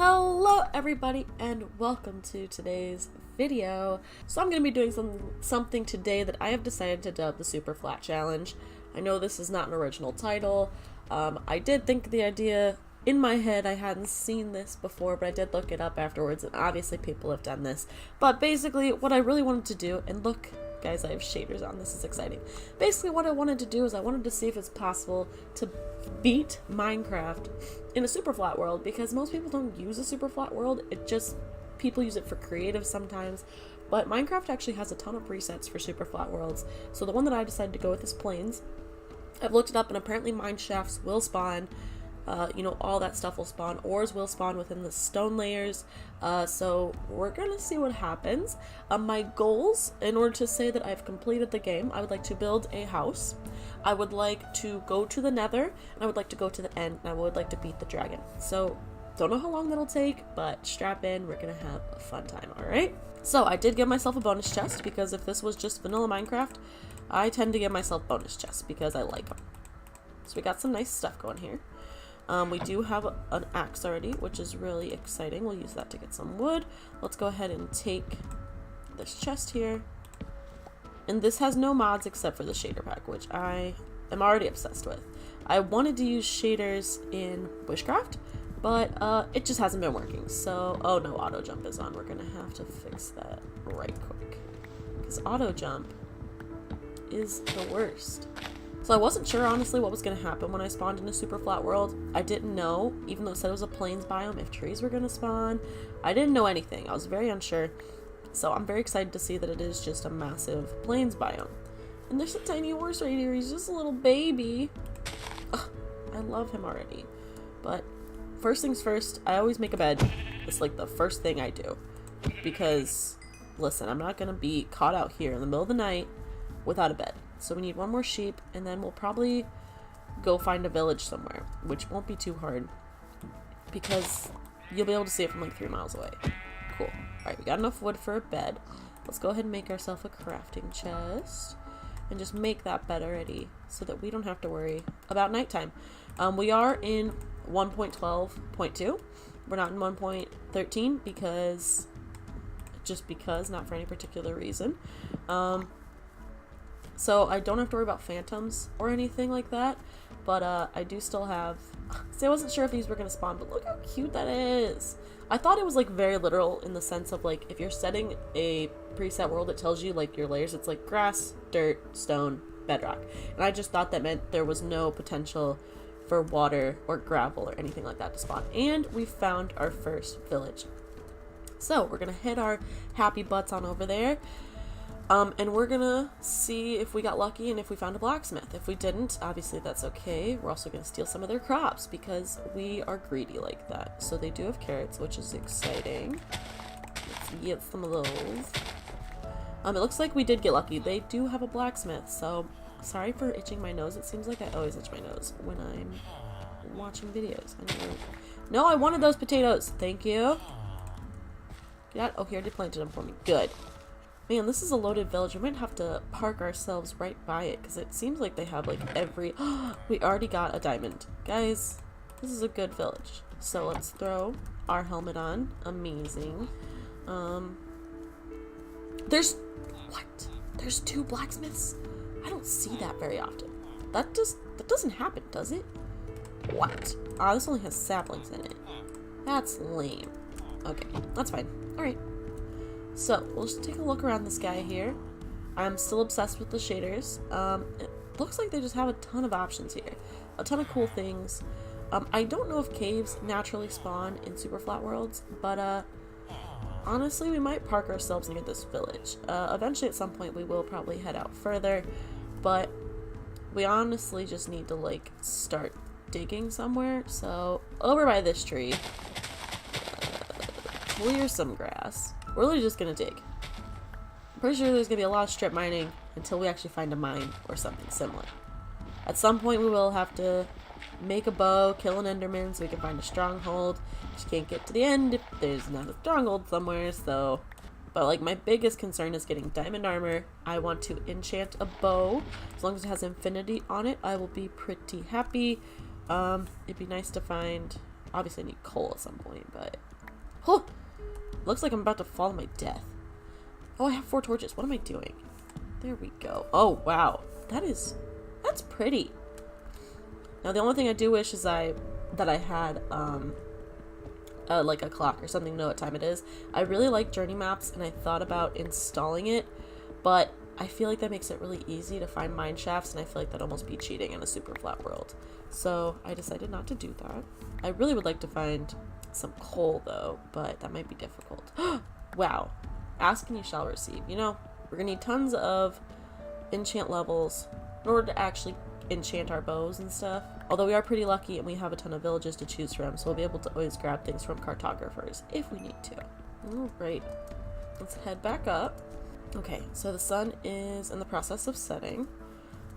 Hello everybody and welcome to today's video. So I'm going to be doing something today that I have decided to dub the Superflat challenge. I know this is not an original title. I did think of the idea in my head. I hadn't seen this before, but I did look it up afterwards, and obviously people have done this. But basically what I really wanted to do, and look guys, I have shaders on, this is exciting. Basically what I wanted to do is I wanted to see if it's possible to beat Minecraft in a Superflat world, because most people don't use a Superflat world. It just, people use it for creative sometimes, but Minecraft actually has a ton of presets for Superflat worlds. So the one that I decided to go with is plains. I've looked it up and apparently mine shafts will spawn, all that stuff will spawn. Ores will spawn within the stone layers. So we're gonna see what happens. My goals, in order to say that I've completed the game, I would like to build a house. I would like to go to the nether, and I would like to go to the end, and I would like to beat the dragon. So don't know how long that'll take, but strap in, we're gonna have a fun time, alright? So I did give myself a bonus chest, because if this was just vanilla Minecraft, I tend to give myself bonus chests because I like them. So we got some nice stuff going here. We do have an axe already, which is really exciting. We'll use that to get some wood. Let's go ahead and take this chest here. And this has no mods except for the shader pack, which I am already obsessed with. I wanted to use shaders in Bushcraft, but it just hasn't been working. So, oh no, auto jump is on. We're gonna have to fix that right quick, because auto jump is the worst. So I wasn't sure, honestly, what was going to happen when I spawned in a Superflat world. I didn't know, even though it said it was a plains biome, if trees were going to spawn. I didn't know anything. I was very unsure. So I'm very excited to see that it is just a massive plains biome. And there's a tiny horse right here. He's just a little baby. Ugh, I love him already. But first things first, I always make a bed. It's like the first thing I do. Because, listen, I'm not going to be caught out here in the middle of the night without a bed. So we need one more sheep, and then we'll probably go find a village somewhere, which won't be too hard because you'll be able to see it from like 3 miles away. Cool. Alright, we got enough wood for a bed. Let's go ahead and make ourselves a crafting chest and just make that bed already so that we don't have to worry about nighttime. We are in 1.12.2. We're not in 1.13 because, not for any particular reason. So I don't have to worry about phantoms or anything like that, but I do still have, see, I wasn't sure if these were going to spawn, but look how cute that is. I thought it was like very literal in the sense of like, if you're setting a preset world, it tells you like your layers, it's like grass, dirt, stone, bedrock. And I just thought that meant there was no potential for water or gravel or anything like that to spawn. And we found our first village. So we're going to head our happy butts on over there. And we're gonna see if we got lucky and if we found a blacksmith. If we didn't, obviously that's okay. We're also gonna steal some of their crops because we are greedy like that. So they do have carrots, which is exciting. Let's get some of those. It looks like we did get lucky. They do have a blacksmith, so sorry for itching my nose. It seems like I always itch my nose when I'm watching videos. No, I wanted those potatoes. Thank you. Oh, he already planted them for me. Good. Man, this is a loaded village. We might have to park ourselves right by it because it seems like they have like every... we already got a diamond. Guys, this is a good village. So let's throw our helmet on. Amazing. There's... What? There's 2 blacksmiths? I don't see that very often. That doesn't happen, does it? What? Ah, this only has saplings in it. That's lame. Okay, that's fine. Alright. So, we'll just take a look around this guy here. I'm still obsessed with the shaders. It looks like they just have a ton of options here. A ton of cool things. I don't know if caves naturally spawn in Superflat worlds, but honestly, we might park ourselves near this village. Eventually, at some point, we will probably head out further, but we honestly just need to, like, start digging somewhere. So, over by this tree, clear some grass. We're really just gonna dig. I'm pretty sure there's gonna be a lot of strip mining until we actually find a mine or something similar. At some point we will have to make a bow, kill an enderman so we can find a stronghold. Just can't get to the end if there's not a stronghold somewhere, so... But like my biggest concern is getting diamond armor. I want to enchant a bow. As long as it has infinity on it, I will be pretty happy. It'd be nice to find obviously I need coal at some point, but... Oh! Looks like I'm about to fall to my death. Oh, I have 4 torches. What am I doing? There we go. Oh, wow. That's pretty. Now, the only thing I do wish is that I had, like a clock or something to know what time it is. I really like journey maps, and I thought about installing it, but I feel like that makes it really easy to find mine shafts, and I feel like that'd almost be cheating in a super flat world. So I decided not to do that. I really would like to find some coal, though, but that might be difficult. Wow. Ask and you shall receive. You know, we're gonna need tons of enchant levels in order to actually enchant our bows and stuff. Although we are pretty lucky and we have a ton of villages to choose from, so we'll be able to always grab things from cartographers if we need to. Alright, let's head back up. Okay, so the sun is in the process of setting.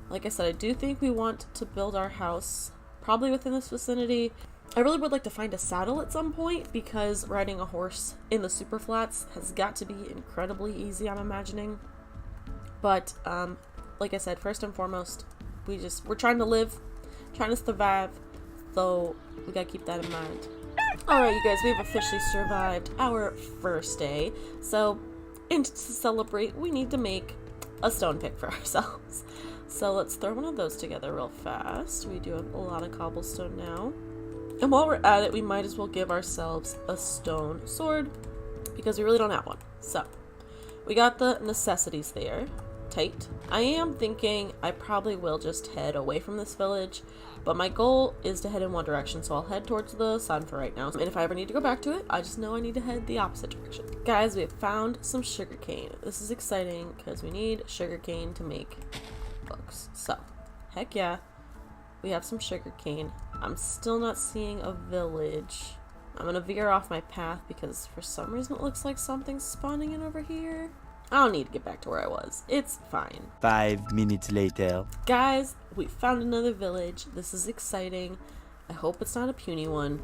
Like I said, I do think we want to build our house probably within this vicinity. I really would like to find a saddle at some point, because riding a horse in the super flats has got to be incredibly easy, I'm imagining. But like I said, first and foremost, we're trying to live, trying to survive, so we gotta keep that in mind. Alright, you guys, we've officially survived our first day, so and to celebrate, we need to make a stone pick for ourselves. So let's throw one of those together real fast. We do have a lot of cobblestone now. And while we're at it, we might as well give ourselves a stone sword, because we really don't have one. So, we got the necessities there. Tight. I am thinking I probably will just head away from this village, but my goal is to head in one direction, so I'll head towards the sun for right now. And if I ever need to go back to it, I just know I need to head the opposite direction. Guys, we have found some sugarcane. This is exciting because we need sugarcane to make books. So, heck yeah, we have some sugarcane. I'm still not seeing a village. I'm gonna veer off my path because for some reason it looks like something's spawning in over here. I don't need to get back to where I was. It's fine. 5 minutes later. Guys, we found another village. This is exciting. I hope it's not a puny one.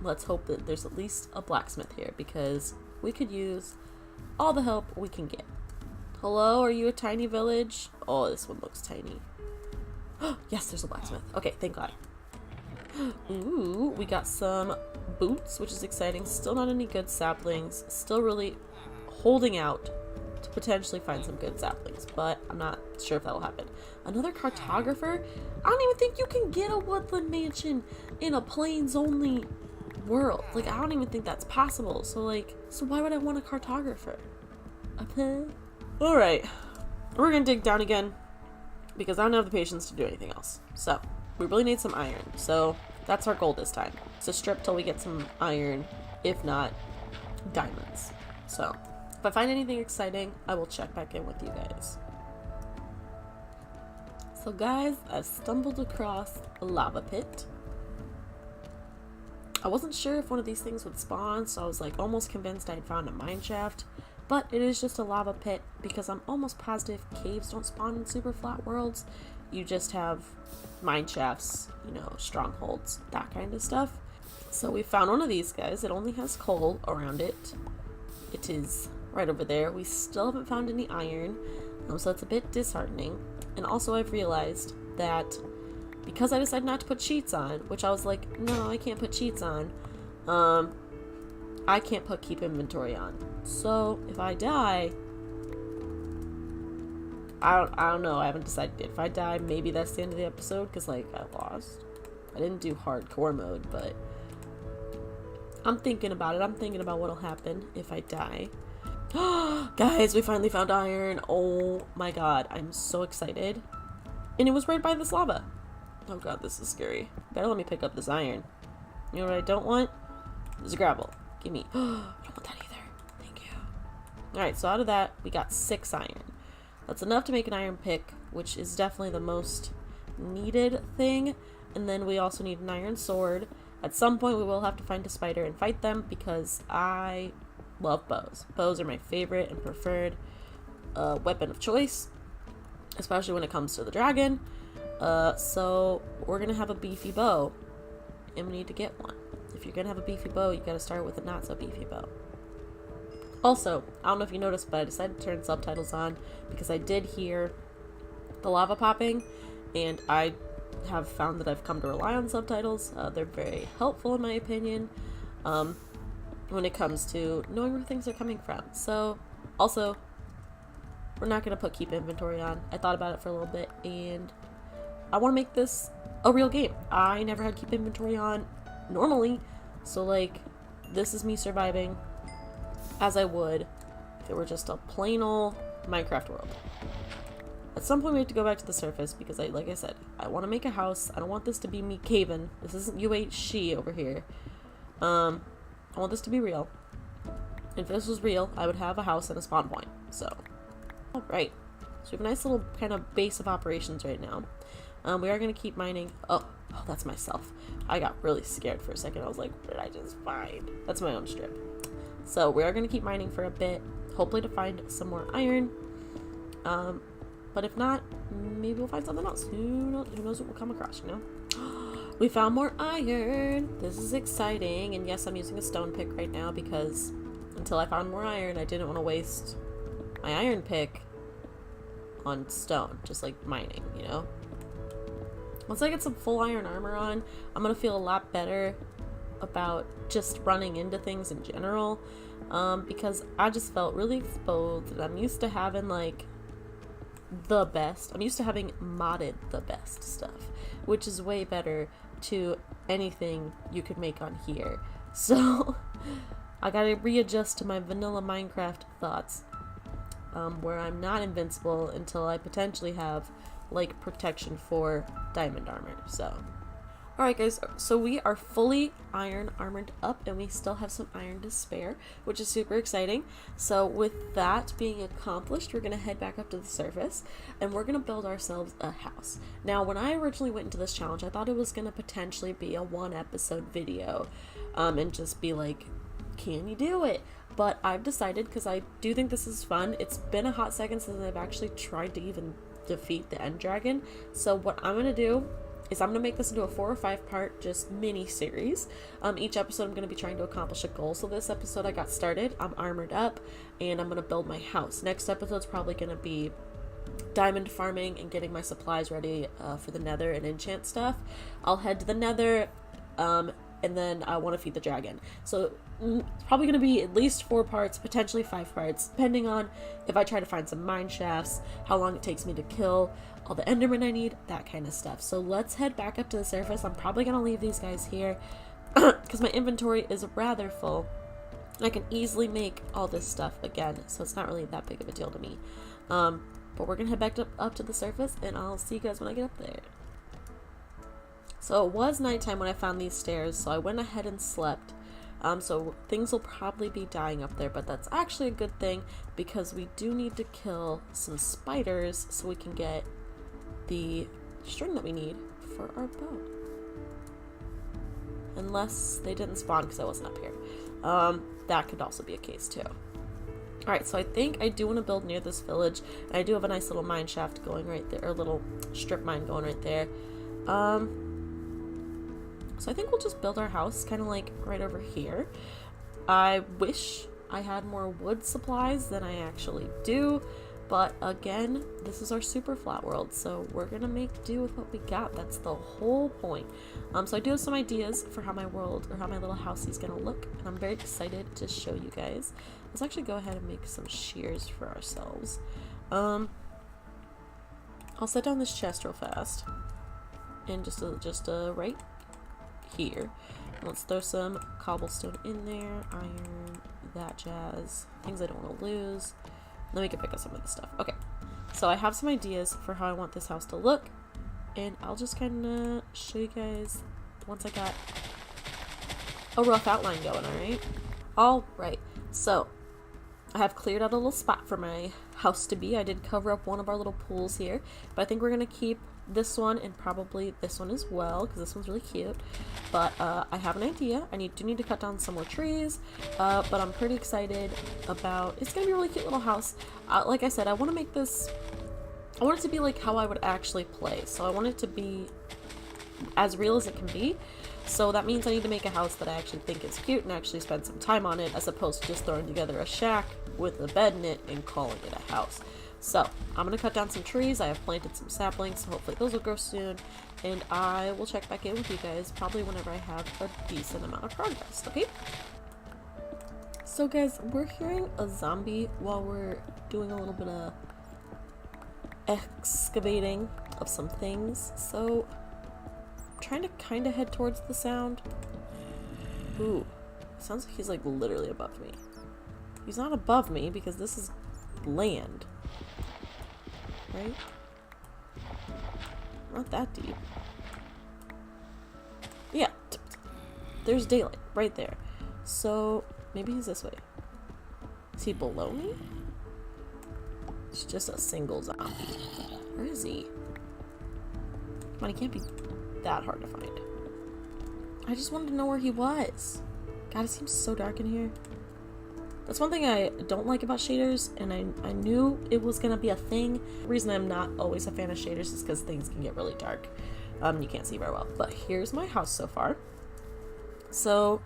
Let's hope that there's at least a blacksmith here, because we could use all the help we can get. Hello, are you a tiny village? Oh, this one looks tiny. Yes, there's a blacksmith. Okay, thank God. Ooh, we got some boots, which is exciting. Still not any good saplings. Still really holding out to potentially find some good saplings, but I'm not sure if that'll happen. Another cartographer? I don't even think you can get a woodland mansion in a plains only world. Like, I don't even think that's possible. So why would I want a cartographer? Alright, we're gonna dig down again because I don't have the patience to do anything else. So we really need some iron, so that's our goal this time. So strip till we get some iron, if not diamonds. So if I find anything exciting, I will check back in with you guys. So guys, I've stumbled across a lava pit. I wasn't sure if one of these things would spawn, so I was like almost convinced I had found a mine shaft, but it is just a lava pit because I'm almost positive caves don't spawn in super flat worlds. You just have mine shafts, you know, strongholds, that kind of stuff. So we found one of these guys. It only has coal around it. It is right over there. We still haven't found any iron, so that's a bit disheartening. And also I've realized that because I decided not to put cheats on, which I was like, no, I can't put cheats on, I can't put keep inventory on. So if I die, I don't know, I haven't decided yet. If I die, maybe that's the end of the episode, because like I lost. I didn't do hardcore mode, but I'm thinking about it. I'm thinking about what'll happen if I die. Guys, we finally found iron. Oh my god, I'm so excited. And it was right by this lava. Oh god, this is scary. Better let me pick up this iron. You know what I don't want? This gravel. Gimme. I don't want that either. Thank you. Alright, so out of that, we got 6 iron. That's enough to make an iron pick, which is definitely the most needed thing. And then we also need an iron sword. At some point, we will have to find a spider and fight them, because I love bows. Bows are my favorite and preferred weapon of choice, especially when it comes to the dragon. So we're gonna have a beefy bow, and we need to get one. If you're gonna have a beefy bow, you gotta start with a not so beefy bow. Also, I don't know if you noticed, but I decided to turn subtitles on because I did hear the lava popping, and I have found that I've come to rely on subtitles. They're very helpful in my opinion when it comes to knowing where things are coming from. So also, we're not going to put keep inventory on. I thought about it for a little bit and I want to make this a real game. I never had keep inventory on normally, so like this is me surviving as I would if it were just a plain old Minecraft world. At some point we have to go back to the surface because like I said, I want to make a house. I don't want this to be me caving. This isn't you ate she over here. I want this to be real. If this was real, I would have a house and a spawn point. So, alright. So we have a nice little kind of base of operations right now. We are going to keep mining. Oh, that's myself. I got really scared for a second. I was like, what did I just find? That's my own strip. So we are going to keep mining for a bit. Hopefully to find some more iron. But if not, maybe we'll find something else. Who knows what we'll come across, you know? We found more iron. This is exciting. And yes, I'm using a stone pick right now because until I found more iron, I didn't want to waste my iron pick on stone, just like mining, you know? Once I get some full iron armor on, I'm gonna feel a lot better about just running into things in general, because I just felt really exposed. I'm used to having like the best. I'm used to having modded the best stuff, which is way better to anything you could make on here. So I gotta readjust to my vanilla Minecraft thoughts, where I'm not invincible until I potentially have like protection for diamond armor. So alright guys, so we are fully iron armored up and we still have some iron to spare, which is super exciting. So with that being accomplished, we're gonna head back up to the surface and we're gonna build ourselves a house. Now when I originally went into this challenge, I thought it was gonna potentially be a 1-episode video and just be like, can you do it? But I've decided, because I do think this is fun, it's been a hot second since I've actually tried to even defeat the end dragon. So what I'm gonna do is I'm gonna make this into a 4 or 5 part just mini series. Each episode I'm gonna be trying to accomplish a goal. So this episode I got started, I'm armored up and I'm gonna build my house. Next episode's probably gonna be diamond farming and getting my supplies ready for the nether and enchant stuff. I'll head to the nether and then I want to feed the dragon. So it's probably going to be at least 4 parts, potentially 5 parts, depending on if I try to find some mine shafts, how long it takes me to kill, all the endermen I need, that kind of stuff. So let's head back up to the surface. I'm probably going to leave these guys here because my inventory is rather full. And I can easily make all this stuff again, so it's not really that big of a deal to me. But we're going to head back up to the surface, and I'll see you guys when I get up there. So it was nighttime when I found these stairs, so I went ahead and slept. So things will probably be dying up there, but that's actually a good thing because we do need to kill some spiders so we can get the string that we need for our bow. Unless they didn't spawn because I wasn't up here. That could also be a case too. Alright, so I think I do want to build near this village, and I do have a nice little mine shaft going right there, or a little strip mine going right there. So I think we'll just build our house kind of like right over here. I wish I had more wood supplies than I actually do, but again, this is our super flat world, so we're gonna make do with what we got. That's the whole point. So I do have some ideas for how my world, or how my little house is gonna look, and I'm very excited to show you guys. Let's actually go ahead and make some shears for ourselves. I'll set down this chest real fast, and just right here. Let's throw some cobblestone in there, iron, that jazz, things I don't want to lose. Then we can pick up some of this stuff. Okay, so I have some ideas for how I want this house to look, and I'll just kind of show you guys once I got a rough outline going. Alright, so I have cleared out a little spot for my house to be. I did cover up one of our little pools here, but I think we're going to keep this one and probably this one as well because this one's really cute. But I have an idea. I do need to cut down some more trees, but I'm pretty excited about it's gonna be a really cute little house. Like I said, I want to make this, I want it to be like how I would actually play, so I want it to be as real as it can be. So that means I need to make a house that I actually think is cute and actually spend some time on it, as opposed to just throwing together a shack with a bed in it and calling it a house. So I'm gonna cut down some trees. I have planted some saplings, so hopefully those will grow soon. And I will check back in with you guys probably whenever I have a decent amount of progress, okay? So guys, we're hearing a zombie while we're doing a little bit of excavating of some things. So I'm trying to kind of head towards the sound. Ooh, sounds like he's like literally above me. He's not above me because this is land, right? Not that deep. Yeah, there's daylight right there. So maybe he's this way. Is he below me? It's just a single zombie. Where is he? Come on, he can't be that hard to find. I just wanted to know where he was. God, it seems so dark in here. That's one thing I don't like about shaders, and I knew it was gonna be a thing. The reason I'm not always a fan of shaders is because things can get really dark. You can't see very well. But here's my house so far. So,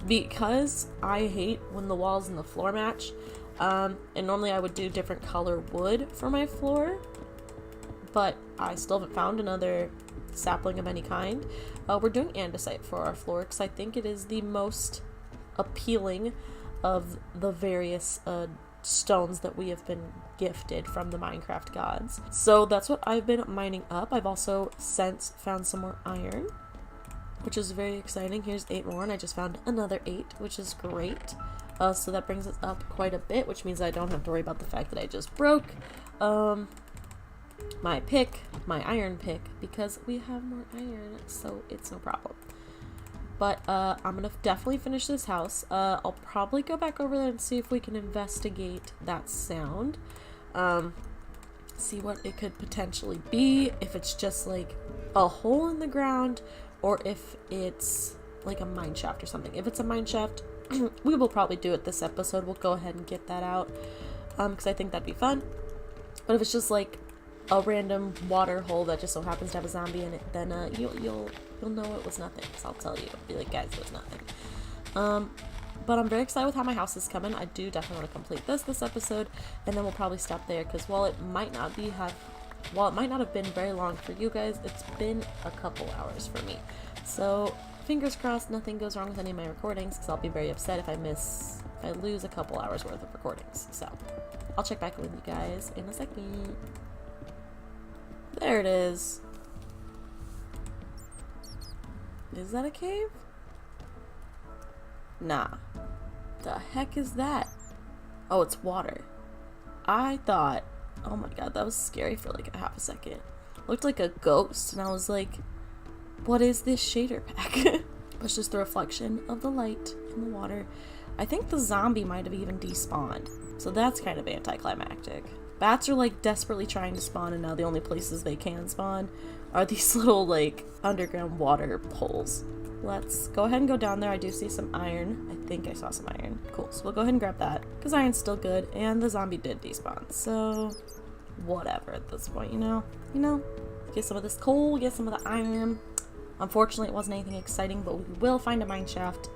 because I hate when the walls and the floor match, and normally I would do different color wood for my floor, but I still haven't found another sapling of any kind. We're doing andesite for our floor because I think it is the most appealing of the various stones that we have been gifted from the Minecraft gods. So that's what I've been mining up. I've also since found some more iron, which is very exciting. Here's 8 more, and I just found another 8, which is great. So that brings us up quite a bit, which means I don't have to worry about the fact that I just broke my pick, my iron pick, because we have more iron, so it's no problem. But I'm gonna definitely finish this house. I'll probably go back over there and see if we can investigate that sound. See what it could potentially be, if it's just like a hole in the ground, or if it's like a mine shaft or something. If it's a mine shaft, we will probably do it this episode. We'll go ahead and get that out, because I think that'd be fun. But if it's just like a random water hole that just so happens to have a zombie in it, then you'll know it was nothing. So I'll tell you, I'll be like, guys, it was nothing. But I'm very excited with how my house is coming. I do definitely want to complete this episode, and then we'll probably stop there, because while it might not have been very long for you guys, it's been a couple hours for me. So fingers crossed nothing goes wrong with any of my recordings, because I'll be very upset if I lose a couple hours worth of recordings. So I'll check back with you guys in a second. There it is. Is that a cave? Nah. The heck is that? Oh, it's water. I thought, oh my god, that was scary for like a half a second. Looked like a ghost, and I was like, what is this shader pack? It's just the reflection of the light in the water. I think the zombie might have even despawned, so that's kind of anticlimactic. Bats are like desperately trying to spawn, and now the only places they can spawn are these little like underground water holes. Let's go ahead and go down there. I do see some iron. I think I saw some iron. Cool, so we'll go ahead and grab that, because iron's still good, and the zombie did despawn, so whatever at this point, you know? Get some of this coal, get some of the iron. Unfortunately, it wasn't anything exciting, but we will find a mine shaft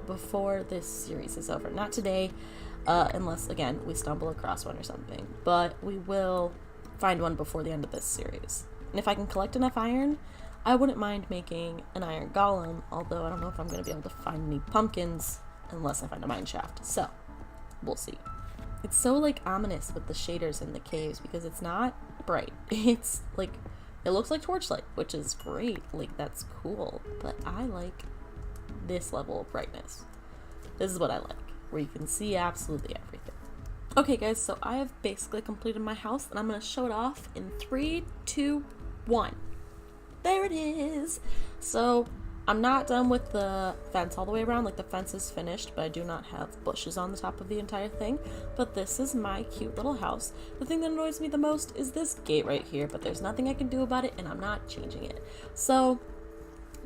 before this series is over. Not today, unless, again, we stumble across one or something. But we will find one before the end of this series. And if I can collect enough iron, I wouldn't mind making an iron golem, although I don't know if I'm going to be able to find any pumpkins unless I find a mine shaft. So, we'll see. It's so, like, ominous with the shaders in the caves, because it's not bright. It's, like, it looks like torchlight, which is great. Like, that's cool. But I like this level of brightness. This is what I like, where you can see absolutely everything. Okay, guys, so I have basically completed my house, and I'm going to show it off in 3, 2, 1. There it is! So, I'm not done with the fence all the way around. Like, the fence is finished, but I do not have bushes on the top of the entire thing. But this is my cute little house. The thing that annoys me the most is this gate right here, but there's nothing I can do about it, and I'm not changing it. So,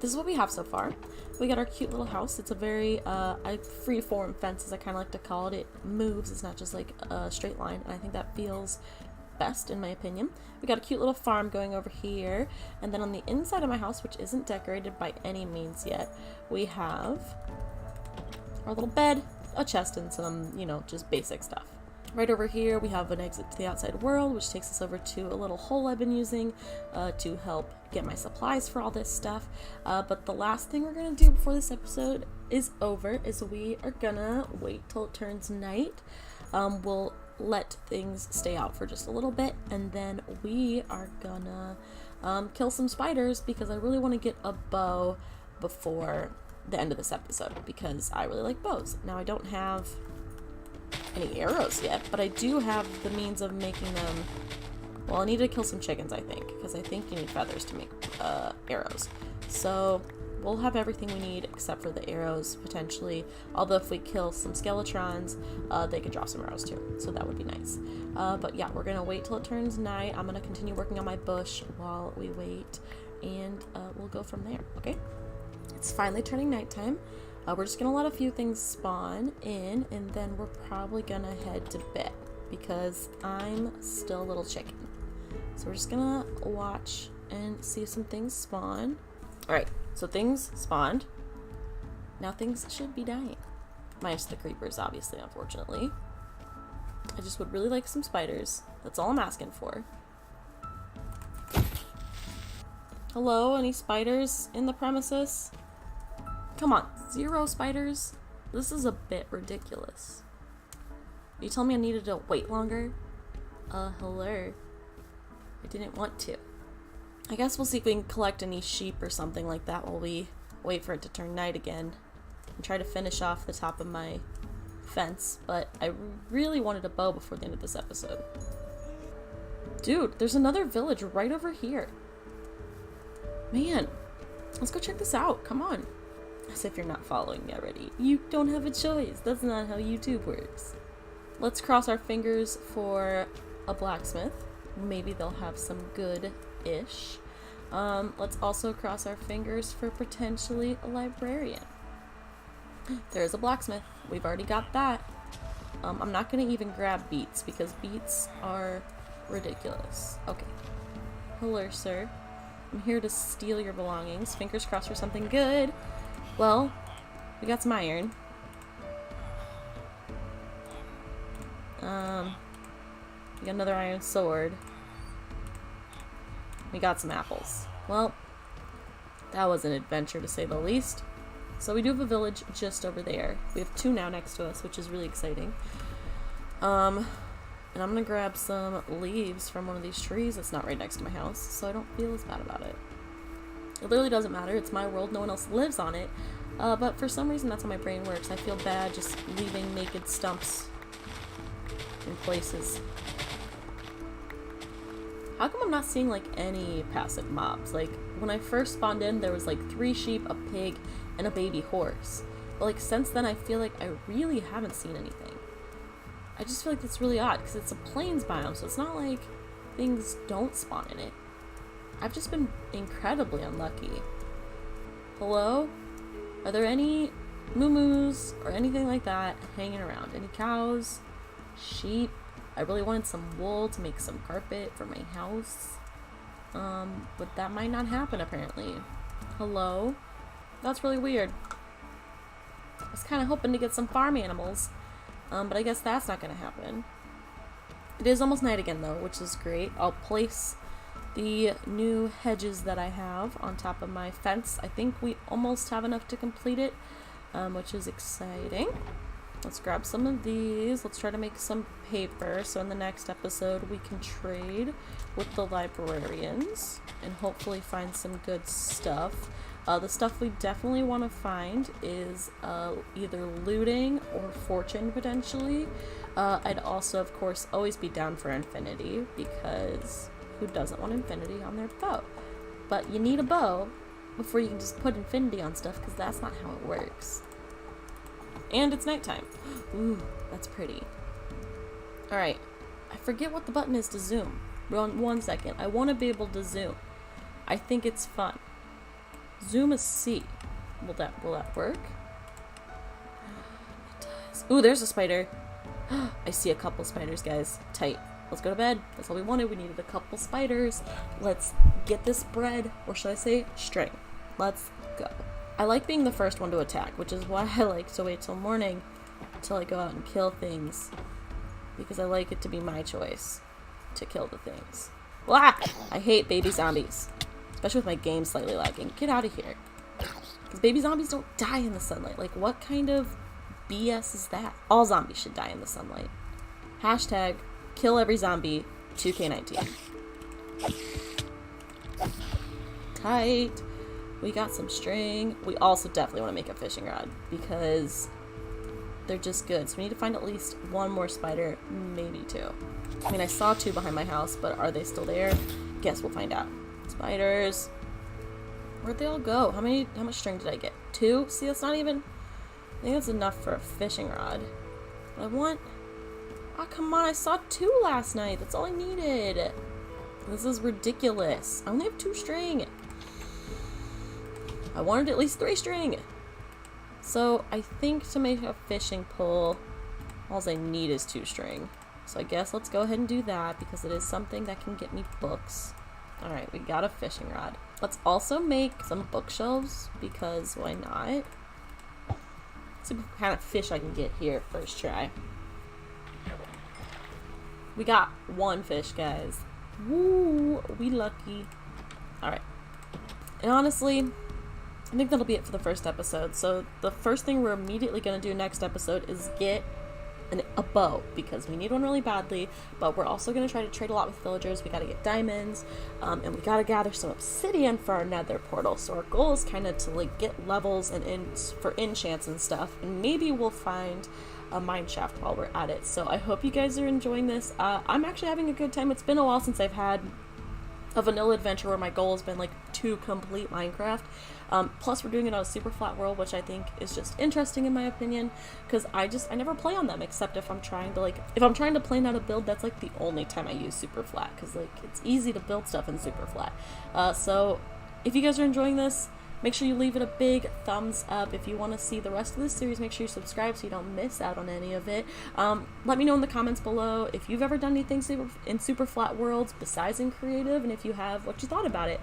this is what we have so far. We got our cute little house. It's a very free-form fence, as I kind of like to call it. It moves. It's not just like a straight line, and I think that feels best in my opinion. We got a cute little farm going over here, and then on the inside of my house, which isn't decorated by any means yet, we have our little bed, a chest, and some, just basic stuff. Right over here, we have an exit to the outside world, which takes us over to a little hole I've been using to help get my supplies for all this stuff. But the last thing we're going to do before this episode is over is we are going to wait till it turns night. We'll let things stay out for just a little bit, and then we are going to kill some spiders because I really want to get a bow before the end of this episode because I really like bows. Now, I don't have any arrows yet, but I do have the means of making them. Well, I need to kill some chickens, I think, because I think you need feathers to make arrows. So we'll have everything we need except for the arrows, potentially. Although if we kill some skeletrons, they can drop some arrows too, so that would be nice. But yeah, we're gonna wait till it turns night. I'm gonna continue working on my bush while we wait, and we'll go from there, okay? It's finally turning nighttime. We're just gonna let a few things spawn in, and then we're probably gonna head to bed because I'm still a little chicken. So we're just gonna watch and see if some things spawn. Alright, so things spawned. Now things should be dying. Minus the creepers, obviously, unfortunately. I just would really like some spiders. That's all I'm asking for. Hello, any spiders in the premises? Come on, 0 spiders? This is a bit ridiculous. You telling me I needed to wait longer? Hello. I didn't want to. I guess we'll see if we can collect any sheep or something like that while we wait for it to turn night again. And try to finish off the top of my fence, but I really wanted a bow before the end of this episode. Dude, there's another village right over here. Man, let's go check this out. Come on. As if you're not following me already. You don't have a choice. That's not how YouTube works. Let's cross our fingers for a blacksmith. Maybe they'll have some good-ish. Let's also cross our fingers for potentially a librarian. There's a blacksmith. We've already got that. I'm not going to even grab beets because beets are ridiculous. Okay. Hello, sir. I'm here to steal your belongings. Fingers crossed for something good. Well, we got some iron. We got another iron sword. We got some apples. Well, that was an adventure to say the least. So we do have a village just over there. We have 2 now next to us, which is really exciting. And I'm gonna grab some leaves from one of these trees that's not right next to my house, so I don't feel as bad about it. It literally doesn't matter. It's my world. No one else lives on it. But for some reason, that's how my brain works. I feel bad just leaving naked stumps in places. How come I'm not seeing, like, any passive mobs? Like, when I first spawned in, there was, like, 3 sheep, a pig, and a baby horse. But, like, since then, I feel like I really haven't seen anything. I just feel like that's really odd, because it's a plains biome, so it's not like things don't spawn in it. I've just been incredibly unlucky. Hello? Are there any moo-moos or anything like that hanging around? Any cows? Sheep? I really wanted some wool to make some carpet for my house. But that might not happen apparently. Hello? That's really weird. I was kind of hoping to get some farm animals. But I guess that's not going to happen. It is almost night again though, which is great. I'll place the new hedges that I have on top of my fence. I think we almost have enough to complete it, which is exciting. Let's grab some of these. Let's try to make some paper so in the next episode we can trade with the librarians and hopefully find some good stuff. The stuff we definitely want to find is either looting or fortune potentially. I'd also of course always be down for infinity because who doesn't want infinity on their bow? But you need a bow before you can just put infinity on stuff because that's not how it works. And it's nighttime. Ooh, that's pretty. Alright, I forget what the button is to zoom. One second. I want to be able to zoom. I think it's fun. Zoom is C. Will that work? It does. Ooh, there's a spider. I see a couple spiders, guys. Tight. Let's go to bed. That's all we wanted. We needed a couple spiders. Let's get this bread, or should I say string. Let's go. I like being the first one to attack, which is why I like to wait till morning until I go out and kill things. because I like it to be my choice to kill the things. Blah! I hate baby zombies, especially with my game slightly lagging. Get out of here. Because baby zombies don't die in the sunlight. Like, what kind of BS is that? All zombies should die in the sunlight. Hashtag kill every zombie 2K19. Tight. We got some string. We also definitely want to make a fishing rod because they're just good. So we need to find at least one more spider, maybe two. I mean, I saw two behind my house, but are they still there? Guess we'll find out. Spiders. Where'd they all go? How much string did I get? 2? See, that's not even... I think that's enough for a fishing rod. But I want... Oh, come on, I saw 2 last night. That's all I needed. This is ridiculous. I only have 2 string. I wanted at least 3 string. So I think to make a fishing pole, all I need is 2 string. So I guess let's go ahead and do that because it is something that can get me books. Alright, we got a fishing rod. Let's also make some bookshelves because why not? See what kind of fish I can get here first try. We got 1 fish, guys. Woo, we lucky. Alright. And honestly, I think that'll be it for the first episode. So the first thing we're immediately going to do next episode is get a bow because we need one really badly, but we're also going to try to trade a lot with villagers. We got to get diamonds, and we got to gather some obsidian for our nether portal. So our goal is kind of to like get levels and for enchants and stuff, and maybe we'll find a mine shaft while we're at it. So I hope you guys are enjoying this. I'm actually having a good time. It's been a while since I've had a vanilla adventure where my goal has been like to complete Minecraft. Plus we're doing it on a Superflat world, which I think is just interesting in my opinion, because I never play on them except if I'm trying to plan out a build. That's like the only time I use Superflat, because like it's easy to build stuff in Superflat. So if you guys are enjoying this, make sure you leave it a big thumbs up. If you want to see the rest of this series, make sure you subscribe so you don't miss out on any of it. Let me know in the comments below if you've ever done anything in Superflat worlds besides in creative, and if you have, what you thought about it.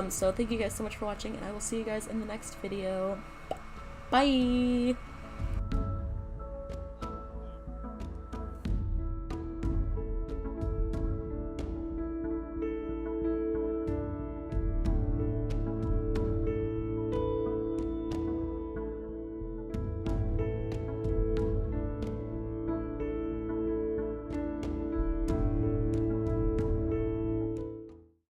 So thank you guys so much for watching, and I will see you guys in the next video. Bye!